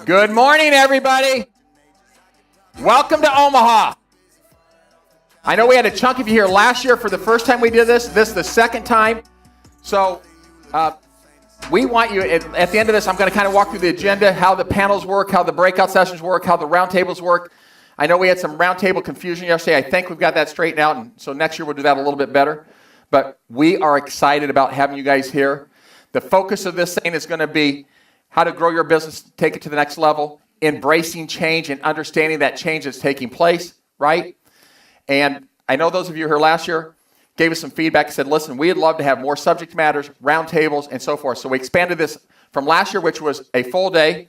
Good morning, everybody. Welcome to Omaha. I know we had a chunk of you here last year for the first time we did this. This is the second time. So we want you, at the end of this, I'm going to kind of walk through the agenda, how the panels work, how the breakout sessions work, how the roundtables work. I know we had some roundtable confusion yesterday. I think we've got that straightened out, and so next year we'll do that a little bit better. But we are excited about having you guys here. The focus of this thing is going to be how to grow your business, take it to the next level, embracing change and understanding that change is taking place, right? And I know those of you who were here last year gave us some feedback and said, listen, we'd love to have more subject matters, roundtables, and so forth. So we expanded this from last year, which was a full day.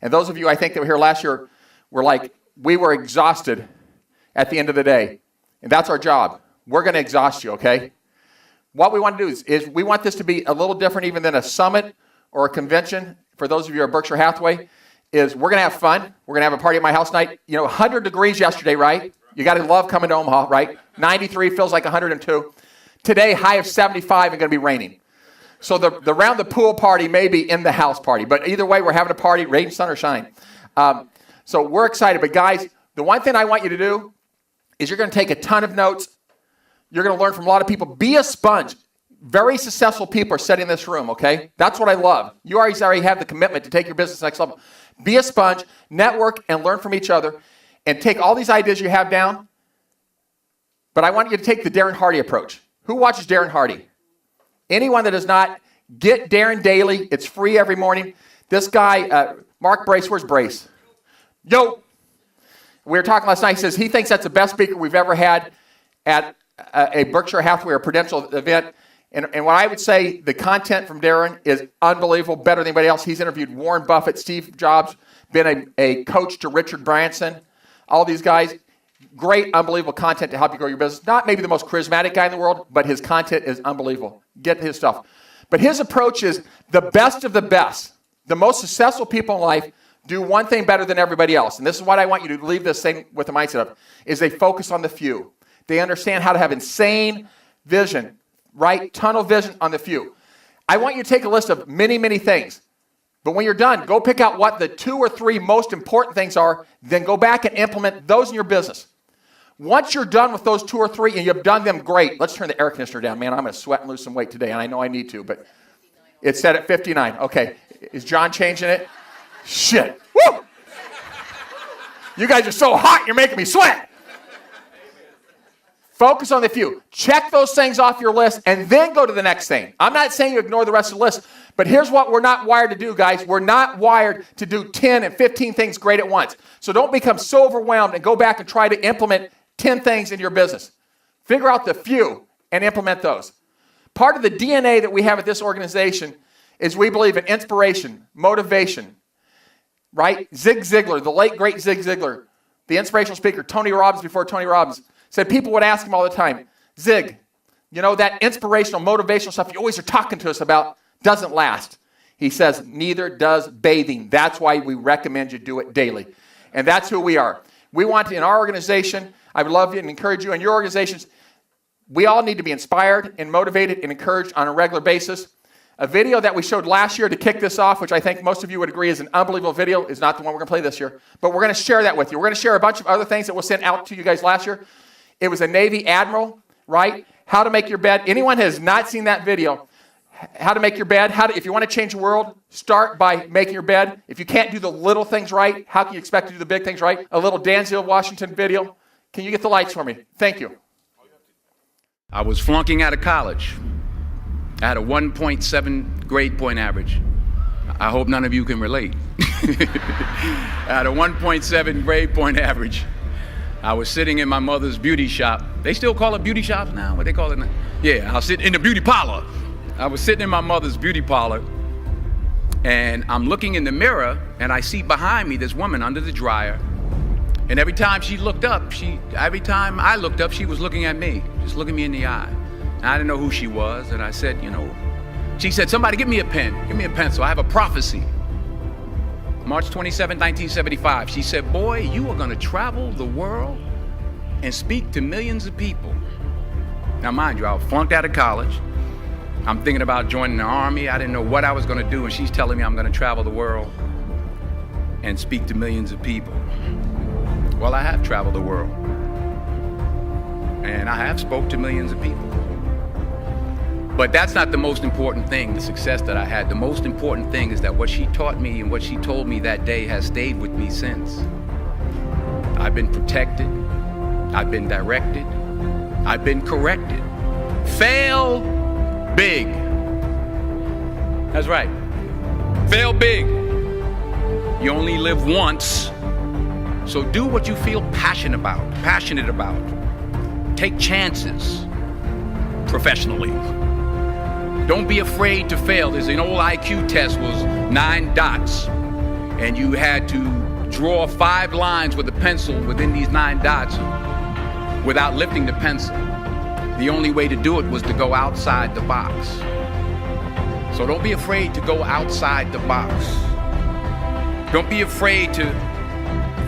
And those of you, I think, that were here last year were like, we were exhausted at the end of the day. And that's our job. We're going to exhaust you, okay? What we want to do is we want this to be a little different even than a summit or a convention. For those of you who are Berkshire Hathaway, is we're going to have fun. We're going to have a party at my house tonight. 100 degrees yesterday, right? You got to love coming to Omaha, right? 93 feels like 102. Today, high of 75 and going to be raining. So the round the pool party may be in the house party. But either way, we're having a party, rain, sun, or shine. So we're excited. But guys, the one thing I want you to do is you're going to take a ton of notes. You're going to learn from a lot of people. Be a sponge. Very successful people are sitting in this room, okay? That's what I love. You already have the commitment to take your business next level. Be a sponge, network, and learn from each other, and take all these ideas you have down. But I want you to take the Darren Hardy approach. Who watches Darren Hardy? Anyone that does not, get Darren daily. It's free every morning. This guy, Mark Brace, where's Brace? Yo! We were talking last night. He says he thinks that's the best speaker we've ever had at a Berkshire Hathaway or Prudential event. And what I would say, the content from Darren is unbelievable, better than anybody else. He's interviewed Warren Buffett, Steve Jobs, been a coach to Richard Branson, all these guys. Great, unbelievable content to help you grow your business. Not maybe the most charismatic guy in the world, but his content is unbelievable. Get his stuff. But his approach is the best of the best. The most successful people in life do one thing better than everybody else. And this is what I want you to leave this thing with the mindset of, is they focus on the few. They understand how to have insane vision, right? Tunnel vision on the few. I want you to take a list of many, many things. But when you're done, go pick out what the 2 or 3 most important things are, then go back and implement those in your business. Once you're done with those 2 or 3 and you've done them, great. Let's turn the air conditioner down. Man, I'm going to sweat and lose some weight today, and I know I need to, but it's set at 59. Okay. Is John changing it? Shit. Woo! You guys are so hot, you're making me sweat. Focus on the few. Check those things off your list and then go to the next thing. I'm not saying you ignore the rest of the list, but here's what we're not wired to do, guys. We're not wired to do 10 and 15 things great at once. So don't become so overwhelmed and go back and try to implement 10 things in your business. Figure out the few and implement those. Part of the DNA that we have at this organization is we believe in inspiration, motivation, right? Zig Ziglar, the late, great Zig Ziglar, the inspirational speaker, Tony Robbins before Tony Robbins, said people would ask him all the time, Zig, that inspirational, motivational stuff you always are talking to us about doesn't last. He says, neither does bathing. That's why we recommend you do it daily. And that's who we are. We want to, in our organization, I would love you and encourage you in your organizations, we all need to be inspired and motivated and encouraged on a regular basis. A video that we showed last year to kick this off, which I think most of you would agree is an unbelievable video, is not the one we're going to play this year. But we're going to share that with you. We're going to share a bunch of other things that we'll send out to you guys last year. It was a Navy admiral, right? How to make your bed. Anyone has not seen that video, how to make your bed. If you want to change the world, start by making your bed. If you can't do the little things right, how can you expect to do the big things right? A little Danville, Washington video. Can you get the lights for me? Thank you. I was flunking out of college. I had a 1.7 grade point average. I hope none of you can relate. I had a 1.7 grade point average. I was sitting in my mother's beauty shop. They still call it beauty shops now? What they call it now? Yeah, I was sitting in the beauty parlor. I was sitting in my mother's beauty parlor, and I'm looking in the mirror, and I see behind me this woman under the dryer. And every time she looked up, every time I looked up, she was looking at me, just looking me in the eye. And I didn't know who she was, and I said, she said, somebody give me a pen, give me a pencil, I have a prophecy. March 27, 1975, she said, boy, you are gonna travel the world and speak to millions of people. Now mind you, I was flunked out of college. I'm thinking about joining the army. I didn't know what I was gonna do, and she's telling me I'm gonna travel the world. and speak to millions of people. Well, I have traveled the world, and I have spoke to millions of people. But that's not the most important thing, the success that I had. The most important thing is that what she taught me and what she told me that day has stayed with me since. I've been protected, I've been directed, I've been corrected. Fail big. That's right. Fail big. You only live once, so do what you feel passionate about. Take chances professionally. Don't be afraid to fail. There's an old IQ test, was 9 dots, and you had to draw 5 lines with a pencil within these 9 dots without lifting the pencil. The only way to do it was to go outside the box. So don't be afraid to go outside the box. Don't be afraid to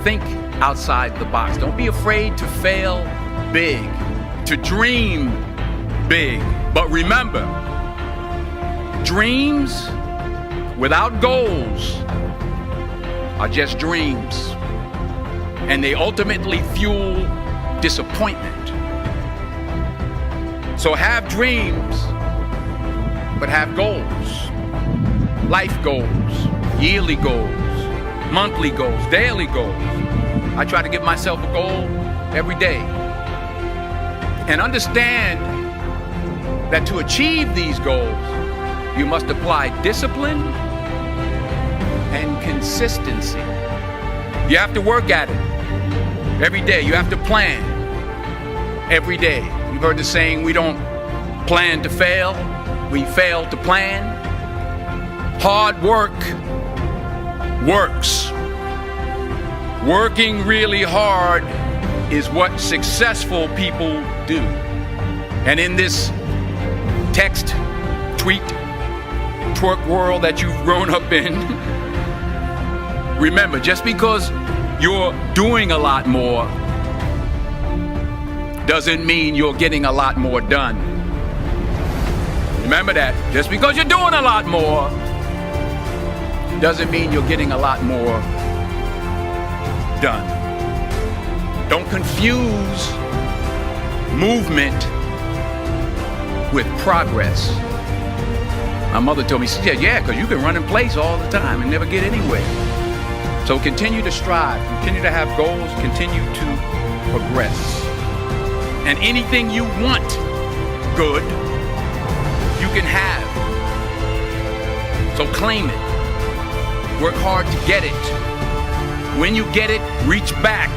think outside the box. Don't be afraid to fail big, to dream big. But remember, dreams without goals are just dreams, and they ultimately fuel disappointment. So have dreams, but have goals. Life goals, yearly goals, monthly goals, daily goals. I try to give myself a goal every day. And understand that to achieve these goals, you must apply discipline and consistency. You have to work at it every day. You have to plan every day. You've heard the saying, we don't plan to fail, we fail to plan. Hard work works. Working really hard is what successful people do. And in this text, tweet, twerk world that you've grown up in, remember, just because you're doing a lot more doesn't mean you're getting a lot more done. Remember that. Just because you're doing a lot more doesn't mean you're getting a lot more done. Don't confuse movement with progress. My mother told me, she said, yeah, because you can run in place all the time and never get anywhere. So continue to strive, continue to have goals, continue to progress. And anything you want good, you can have. So claim it. Work hard to get it. When you get it, reach back.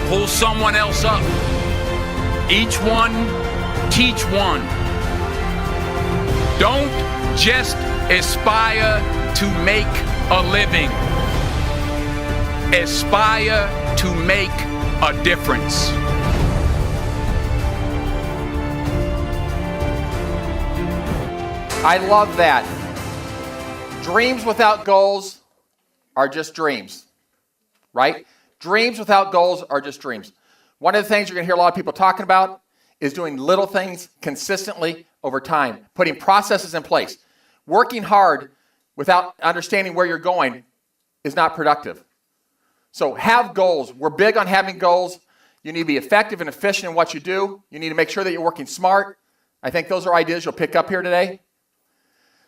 Pull someone else up. Each one, teach one. Don't just aspire to make a living. Aspire to make a difference. I love that. Dreams without goals are just dreams, right? Dreams without goals are just dreams. One of the things you're going to hear a lot of people talking about is doing little things consistently over time, putting processes in place. Working hard without understanding where you're going is not productive. So have goals. We're big on having goals. You need to be effective and efficient in what you do. You need to make sure that you're working smart. I think those are ideas you'll pick up here today.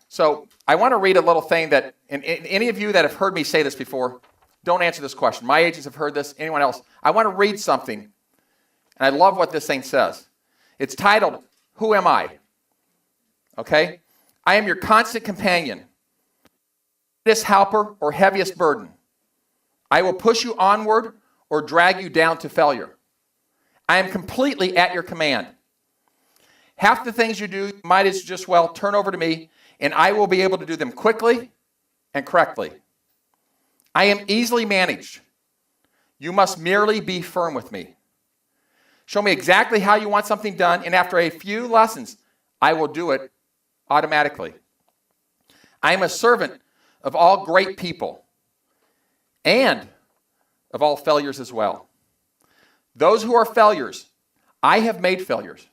So I want to read a little thing that, and any of you that have heard me say this before, don't answer this question. My agents have heard this. Anyone else? I want to read something, and I love what this thing says. It's titled, Who Am I? Okay? I am your constant companion, greatest helper or heaviest burden. I will push you onward or drag you down to failure. I am completely at your command. Half the things you do, you might as just well turn over to me, and I will be able to do them quickly and correctly. I am easily managed. You must merely be firm with me. Show me exactly how you want something done, and after a few lessons, I will do it automatically. I am a servant of all great people and of all failures as well. Those who are failures, I have made failures.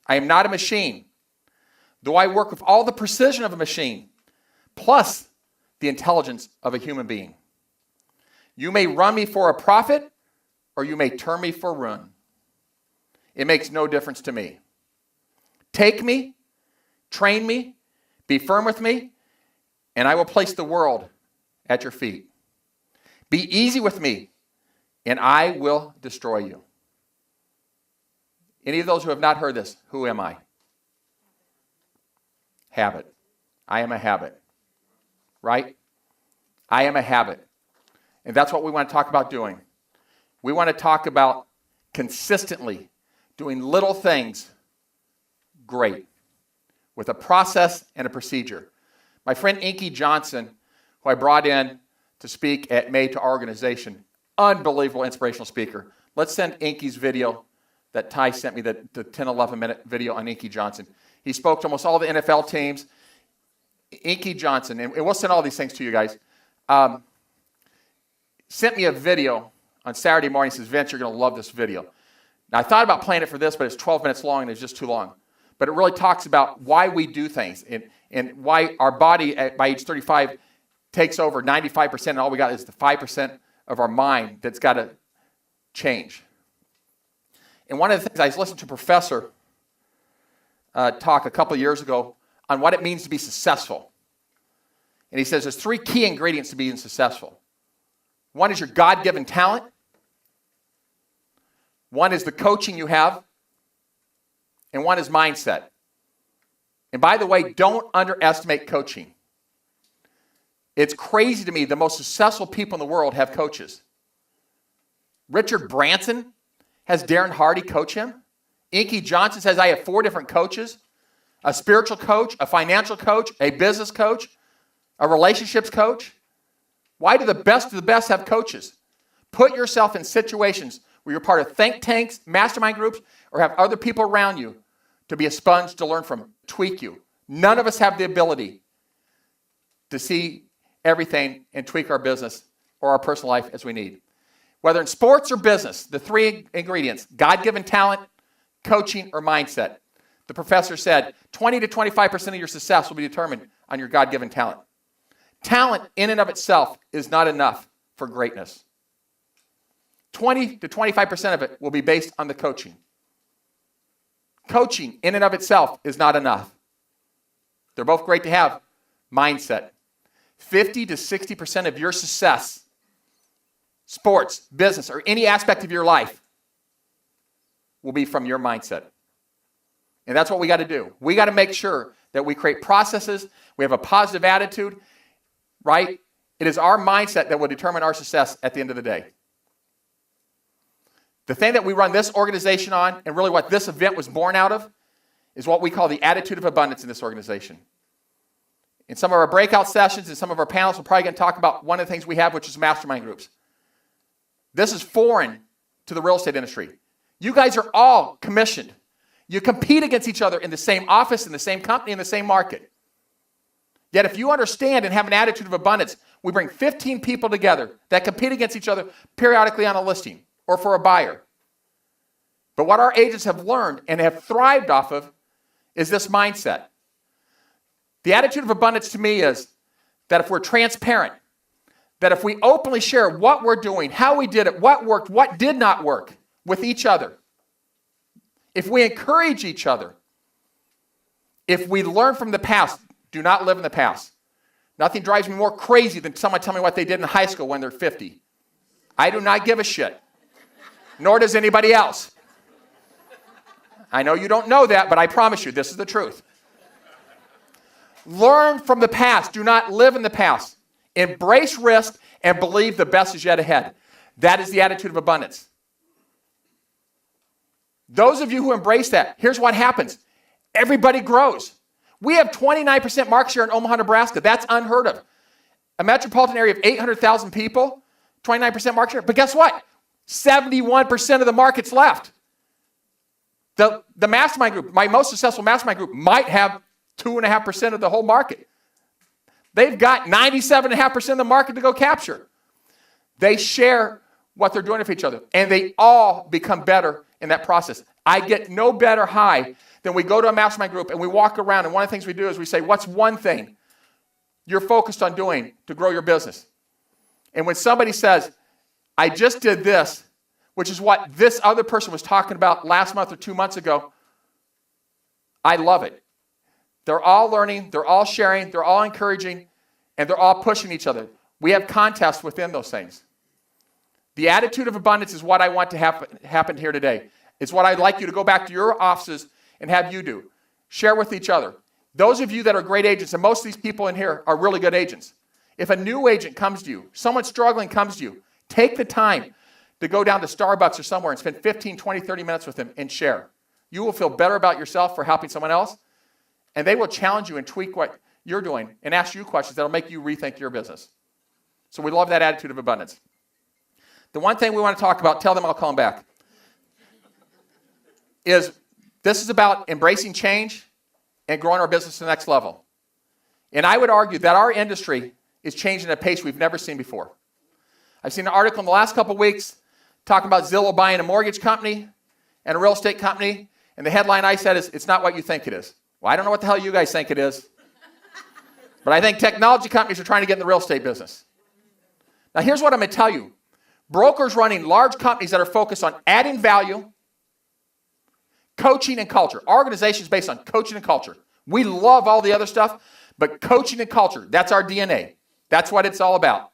I am not a machine, though I work with all the precision of a machine, plus the intelligence of a human being. You may run me for a profit, or you may turn me for ruin. It makes no difference to me. Take me, train me, be firm with me, and I will place the world at your feet. Be easy with me, and I will destroy you. Any of those who have not heard this, who am I? Habit. I am a habit. Right? I am a habit. And that's what we want to talk about doing. We want to talk about consistently doing little things great with a process and a procedure. My friend Inky Johnson, who I brought in to speak at May to our organization, unbelievable inspirational speaker. Let's send Inky's video that Ty sent me, the 10, 11 minute video on Inky Johnson. He spoke to almost all the NFL teams. Inky Johnson, and we'll send all these things to you guys, sent me a video on Saturday morning. He says, Vince, you're going to love this video. Now, I thought about playing it for this, but it's 12 minutes long and it's just too long. But it really talks about why we do things and why our body by age 35 takes over 95%, and all we got is the 5% of our mind that's got to change. And one of the things, I was listening to a professor talk a couple of years ago on what it means to be successful. And he says there's 3 key ingredients to being successful. One is your God-given talent. One is the coaching you have. And one is mindset. And by the way, don't underestimate coaching. It's crazy to me, the most successful people in the world have coaches. Richard Branson has Darren Hardy coach him. Inky Johnson says, I have 4 different coaches, a spiritual coach, a financial coach, a business coach, a relationships coach. Why do the best of the best have coaches? Put yourself in situations where you're part of think tanks, mastermind groups, or have other people around you to be a sponge to learn from, tweak you. None of us have the ability to see everything and tweak our business or our personal life as we need. Whether in sports or business, the 3 ingredients, God-given talent, coaching, or mindset. The professor said 20 to 25% of your success will be determined on your God-given talent. Talent in and of itself is not enough for greatness. 20 to 25% of it will be based on the coaching. Coaching in and of itself is not enough. They're both great to have. Mindset. 50 to 60% of your success, sports, business, or any aspect of your life will be from your mindset. And that's what we got to do. We got to make sure that we create processes, we have a positive attitude, right? It is our mindset that will determine our success at the end of the day. The thing that we run this organization on, and really what this event was born out of, is what we call the attitude of abundance in this organization. In some of our breakout sessions and some of our panels, we're probably going to talk about one of the things we have, which is mastermind groups. This is foreign to the real estate industry. You guys are all commissioned. You compete against each other in the same office, in the same company, in the same market. Yet if you understand and have an attitude of abundance, we bring 15 people together that compete against each other periodically on a listing or for a buyer. But what our agents have learned and have thrived off of is this mindset. The attitude of abundance to me is that if we're transparent, that if we openly share what we're doing, how we did it, what worked, what did not work with each other, if we encourage each other, if we learn from the past, do not live in the past. Nothing drives me more crazy than someone tell me what they did in high school when they're 50. I do not give a shit, nor does anybody else. I know you don't know that, but I promise you, this is the truth. Learn from the past. Do not live in the past. Embrace risk and believe the best is yet ahead. That is the attitude of abundance. Those of you who embrace that, here's what happens. Everybody grows. We have 29% market share in Omaha, Nebraska. That's unheard of. A metropolitan area of 800,000 people, 29% market share. But guess what? 71% of the market's left. The mastermind group, my most successful mastermind group, might have 2.5% of the whole market. They've got 97.5% of the market to go capture. They share what they're doing with each other, and they all become better in that process. I get no better high than we go to a mastermind group and we walk around, and one of the things we do is we say, what's one thing you're focused on doing to grow your business? And when somebody says, I just did this, which is what this other person was talking about last month or 2 months ago. I love it. They're all learning, they're all sharing, they're all encouraging, and they're all pushing each other. We have contests within those things. The attitude of abundance is what I want to happen here today. It's what I'd like you to go back to your offices and have you do. Share with each other. Those of you that are great agents, and most of these people in here are really good agents. If a new agent comes to you, someone struggling comes to you, take the time to go down to Starbucks or somewhere and spend 15, 20, 30 minutes with them and share. You will feel better about yourself for helping someone else, and they will challenge you and tweak what you're doing and ask you questions that will make you rethink your business. So we love that attitude of abundance. The one thing we want to talk about, tell them I'll call them back, is this is about embracing change and growing our business to the next level. And I would argue that our industry is changing at a pace we've never seen before. I've seen an article in the last couple of weeks talking about Zillow buying a mortgage company and a real estate company, and the headline I said is, it's not what you think it is. Well, I don't know what the hell you guys think it is, but I think technology companies are trying to get in the real estate business. Now, here's what I'm going to tell you. Brokers running large companies that are focused on adding value, coaching, and culture. Our organization is based on coaching and culture. We love all the other stuff, but coaching and culture, that's our DNA. That's what it's all about.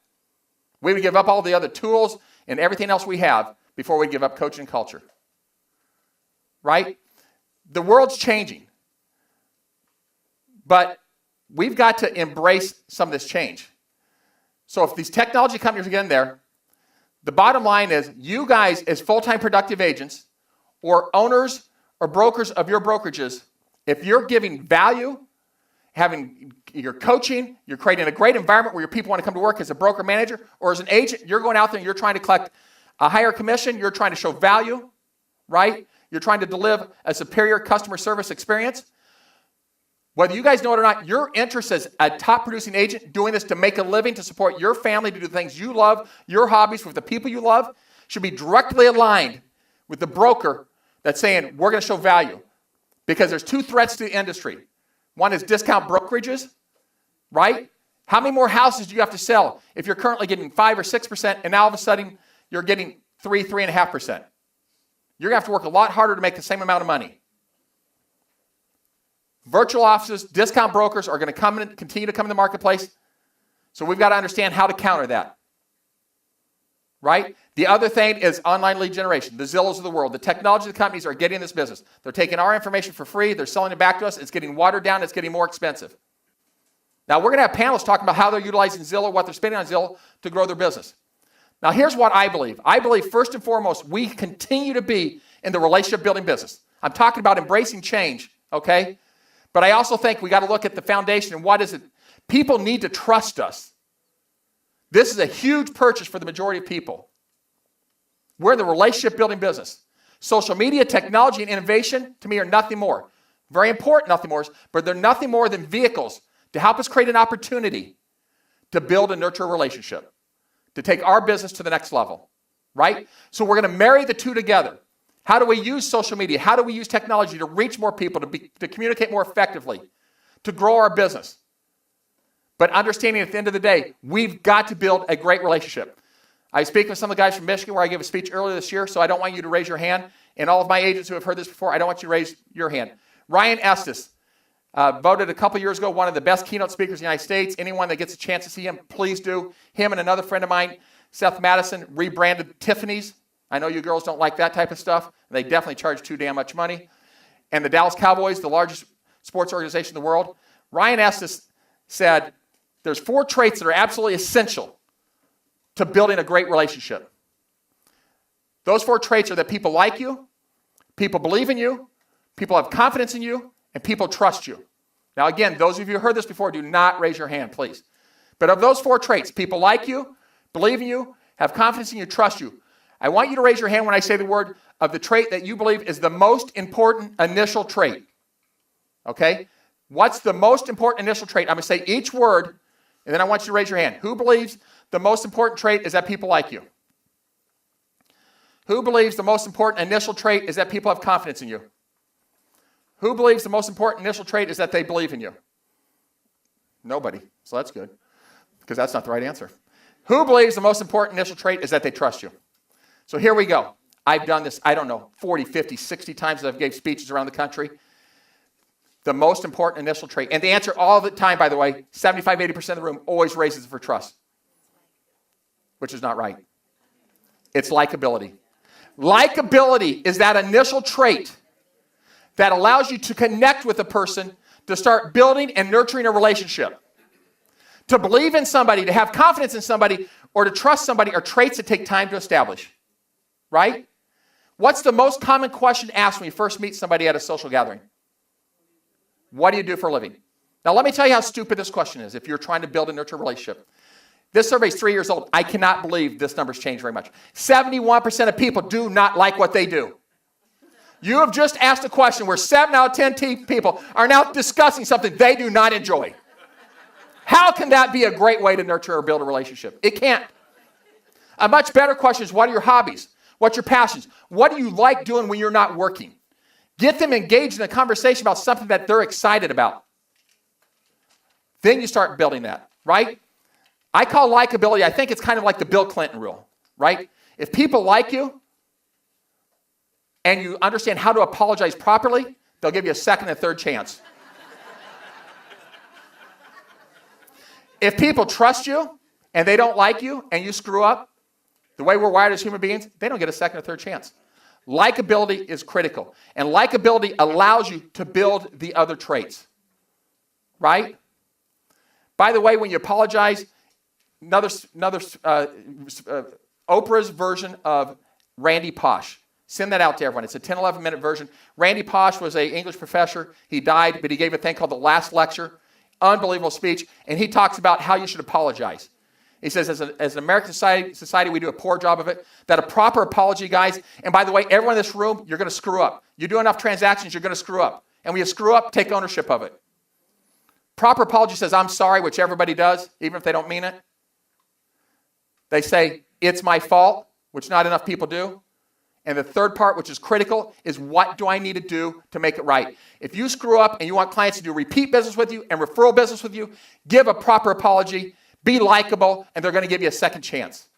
We would give up all the other tools and everything else we have before we give up coaching and culture. Right? The world's changing. But we've got to embrace some of this change. So if these technology companies are getting there, the bottom line is you guys as full-time productive agents or owners or brokers of your brokerages, if you're giving value, you're coaching, you're creating a great environment where your people want to come to work as a broker manager or as an agent, you're going out there and you're trying to collect a higher commission, you're trying to show value, right? You're trying to deliver a superior customer service experience. Whether you guys know it or not, your interest as a top producing agent doing this to make a living, to support your family, to do things you love, your hobbies with the people you love, should be directly aligned with the broker that's saying, we're going to show value. Because there's two threats to the industry. One is discount brokerages, right? How many more houses do you have to sell if you're currently getting 5 or 6% and now all of a sudden you're getting 3.5%? You're going to have to work a lot harder to make the same amount of money. Virtual offices, discount brokers are going to continue to come in the marketplace. So we've got to understand how to counter that. Right? The other thing is online lead generation. The Zillows of the world. The technology companies are getting in this business. They're taking our information for free. They're selling it back to us. It's getting watered down. It's getting more expensive. Now, we're going to have panels talking about how they're utilizing Zillow, what they're spending on Zillow to grow their business. Now, here's what I believe. I believe, first and foremost, we continue to be in the relationship building business. I'm talking about embracing change, okay? But I also think we got to look at the foundation and what is it? People need to trust us. This is a huge purchase for the majority of people. We're in the relationship building business. Social media, technology, and innovation, to me, are nothing more. Very important, nothing more, but they're nothing more than vehicles to help us create an opportunity to build and nurture a relationship, to take our business to the next level, right? So we're going to marry the two together. How do we use social media? How do we use technology to reach more people, to communicate more effectively, to grow our business? But understanding at the end of the day, we've got to build a great relationship. I speak with some of the guys from Michigan where I gave a speech earlier this year, so I don't want you to raise your hand. And all of my agents who have heard this before, I don't want you to raise your hand. Ryan Estes, voted a couple years ago one of the best keynote speakers in the United States. Anyone that gets a chance to see him, please do. Him and another friend of mine, Seth Madison, rebranded Tiffany's. I know you girls don't like that type of stuff. They definitely charge too damn much money. And the Dallas Cowboys, the largest sports organization in the world, Ryan Estes said, there's 4 traits that are absolutely essential to building a great relationship. Those 4 traits are that people like you, people believe in you, people have confidence in you, and people trust you. Now again, those of you who heard this before, do not raise your hand, please. But of those 4 traits, people like you, believe in you, have confidence in you, trust you. I want you to raise your hand when I say the word of the trait that you believe is the most important initial trait. Okay? What's the most important initial trait? I'm going to say each word, and then I want you to raise your hand. Who believes the most important trait is that people like you? Who believes the most important initial trait is that people have confidence in you? Who believes the most important initial trait is that they believe in you? Nobody. So that's good, because that's not the right answer. Who believes the most important initial trait is that they trust you? So here we go. I've done this, 40, 50, 60 times as I've gave speeches around the country. The most important initial trait. And the answer all the time, by the way, 75, 80% of the room always raises it for trust, which is not right. It's likability. Likability is that initial trait that allows you to connect with a person, to start building and nurturing a relationship. To believe in somebody, to have confidence in somebody, or to trust somebody are traits that take time to establish, right? What's the most common question asked when you first meet somebody at a social gathering? What do you do for a living? Now, let me tell you how stupid this question is if you're trying to build and nurture a relationship. This survey is 3 years old. I cannot believe this number's changed very much. 71% of people do not like what they do. You have just asked a question where 7 out of 10 people are now discussing something they do not enjoy. How can that be a great way to nurture or build a relationship? It can't. A much better question is, what are your hobbies? What's your passions? What do you like doing when you're not working? Get them engaged in a conversation about something that they're excited about. Then you start building that, right? I call likability, I think it's kind of like the Bill Clinton rule, right? If people like you and you understand how to apologize properly, they'll give you a second and third chance. If people trust you and they don't like you and you screw up, the way we're wired as human beings, they don't get a second or third chance. Likability is critical. And likability allows you to build the other traits. Right? By the way, when you apologize, Oprah's version of Randy Posh. Send that out to everyone. It's a 10, 11-minute version. Randy Posh was an English professor. He died, but he gave a thing called The Last Lecture. Unbelievable speech. And he talks about how you should apologize. He says, as an American society, we do a poor job of it. That a proper apology, guys, and by the way, everyone in this room, you're going to screw up. You do enough transactions, you're going to screw up. And when you screw up, take ownership of it. Proper apology says, I'm sorry, which everybody does, even if they don't mean it. They say, it's my fault, which not enough people do. And the third part, which is critical, is what do I need to do to make it right? If you screw up and you want clients to do repeat business with you and referral business with you, give a proper apology. Be likable, and they're going to give you a second chance.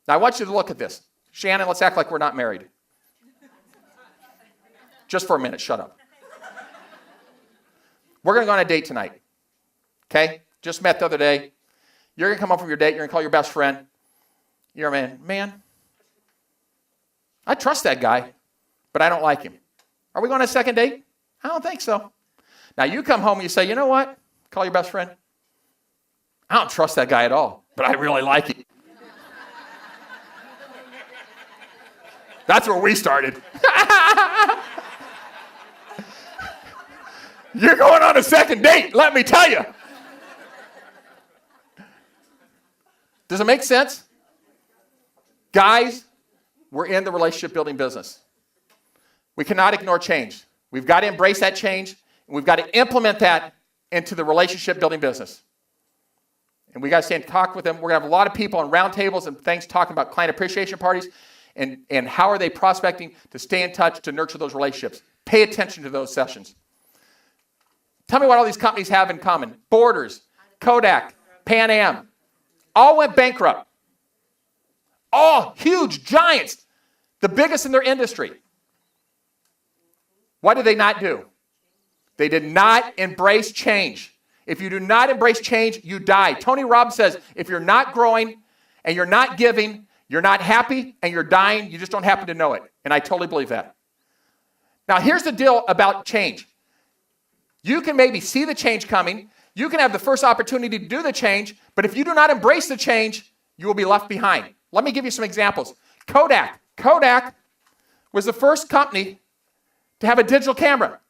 Now, I want you to look at this. Shannon, let's act like we're not married. Just for a minute, shut up. We're going to go on a date tonight, okay? Just met the other day. You're going to come home from your date. You're going to call your best friend. You're a man, I trust that guy, but I don't like him. Are we going on a second date? I don't think so. Now, you come home and you say, you know what? Call your best friend. I don't trust that guy at all, but I really like him. That's where we started. You're going on a second date, let me tell you. Does it make sense? Guys, we're in the relationship building business. We cannot ignore change. We've got to embrace that change, and we've got to implement that into the relationship building business. And we got to stay in talk with them. We're going to have a lot of people on roundtables and things talking about client appreciation parties and how are they prospecting to stay in touch, to nurture those relationships. Pay attention to those sessions. Tell me what all these companies have in common. Borders, Kodak, Pan Am, all went bankrupt. All huge giants, the biggest in their industry. What did they not do? They did not embrace change. If you do not embrace change, you die. Tony Robbins says, if you're not growing and you're not giving, you're not happy and you're dying, you just don't happen to know it. And I totally believe that. Now, here's the deal about change. You can maybe see the change coming. You can have the first opportunity to do the change, but if you do not embrace the change, you will be left behind. Let me give you some examples. Kodak. Kodak was the first company to have a digital camera.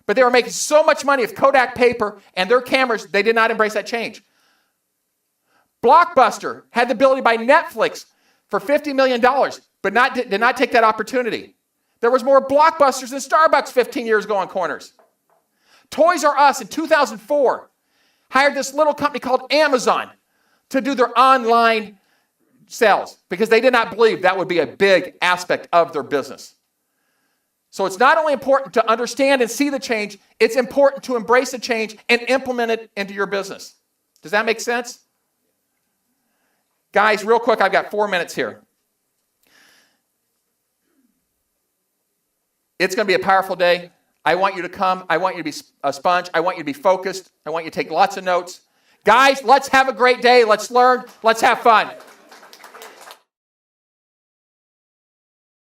But they were making so much money with Kodak paper and their cameras, they did not embrace that change. Blockbuster had the ability to buy Netflix for $50 million, but did not take that opportunity. There was more Blockbusters than Starbucks 15 years ago on corners. Toys R Us in 2004 hired this little company called Amazon to do their online sales because they did not believe that would be a big aspect of their business. So it's not only important to understand and see the change, it's important to embrace the change and implement it into your business. Does that make sense? Guys, real quick, I've got 4 minutes here. It's going to be a powerful day. I want you to come. I want you to be a sponge. I want you to be focused. I want you to take lots of notes. Guys, let's have a great day. Let's learn. Let's have fun.